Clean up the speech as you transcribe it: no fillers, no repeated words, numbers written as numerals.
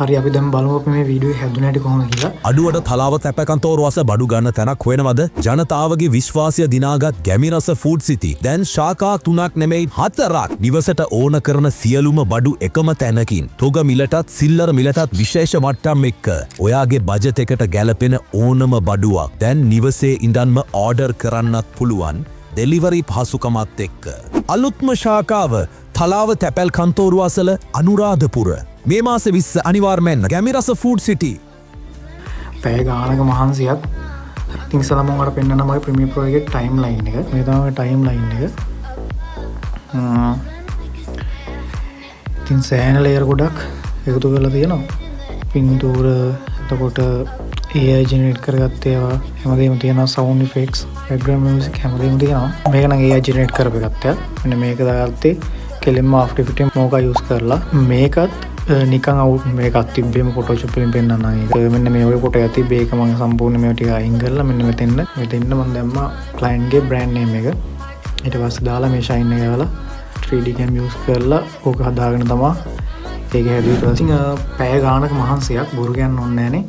හරි අපි දැන් බලමු අපි මේ වීඩියෝ හැදුනේ නැටි කොහොමද කියලා. අඩුවට තලාව තැපකන්තෝරු අස බඩු ගන්න තැනක් හොයනවද? ජනතාවගේ විශ්වාසය දිනාගත් ගැමිරස ෆුඩ් සිටි දැන් ශාඛා 3ක් නෙමෙයි 4ක් නිවසට ඕන කරන සියලුම බඩු එකම තැනකින් තොග මිලටත් සිල්ලර මිලටත් විශේෂ වට්ටම් එක්ක ඔයාගේ බජට් එකට ගැලපෙන ඕනම බඩුවක් දැන් නිවසේ ඉඳන්ම ඕඩර් කරන්නත් පුළුවන් ඩෙලිවරි පහසුකමත් එක්ක. අලුත්ම ශාඛාව තලාව තැපැල් කන්තෝරු අසල අනුරාධපුර මේ මාස 20 අනිවාර්යයෙන්ම ගැමිරස ෆුඩ් සිටි. පැය ගානක මහන්සියක්. ඉතින් ඉස්සලා මම ඔයාලට පෙන්නන්න මගේ ප්‍රීමියර් ප්‍රෝ එකේ ටයිම් ලයින් එක. මේ තමයි ටයිම් ලයින් එක. ඉතින් සෑහෙන ලේයර් ගොඩක් එකතු කරලා තියෙනවා. පින්තූර එතකොට AI ජෙනරේට් කරගත්ත ඒවා හැමදේම තියෙනවා. සවුන්ඩ් ඉෆෙක්ට්ස් බෑග්ග්‍රවුන්ඩ් මියුසික් හැමදේම තියෙනවා. මේක නම් AI ජෙනරේට් කරපු එකක්. මෙන්න මේක දාගත්තේ කෙලින්ම After Effects මොකක් යූස් කරලා මේකත් නිකන් අවුට් මේකක් තිබ්බේම ෆොටෝෂොප් වලින් පෙන්නන්න ඒක මෙන්න මේ වගේ ෆොටෝ එකක් තිබ්බේ ඒක මම සම්පූර්ණ මේවා ටික අයින් කරලා මෙන්න මෙතෙන්න මම දැම්මා ක්ලයන්ට් ගේ බ්‍රෑන්ඩ් නේම් එක ඊට පස්සේ දාලා මේ ෂයින් එක දාලා 3D cam යූස් කරලා ඕක හදාගෙන තමයි ඒක හැදුවේ. ඉතින් පැය ගානක මහන්සියක් බොරු කියන්න ඕනේ නැහනේ.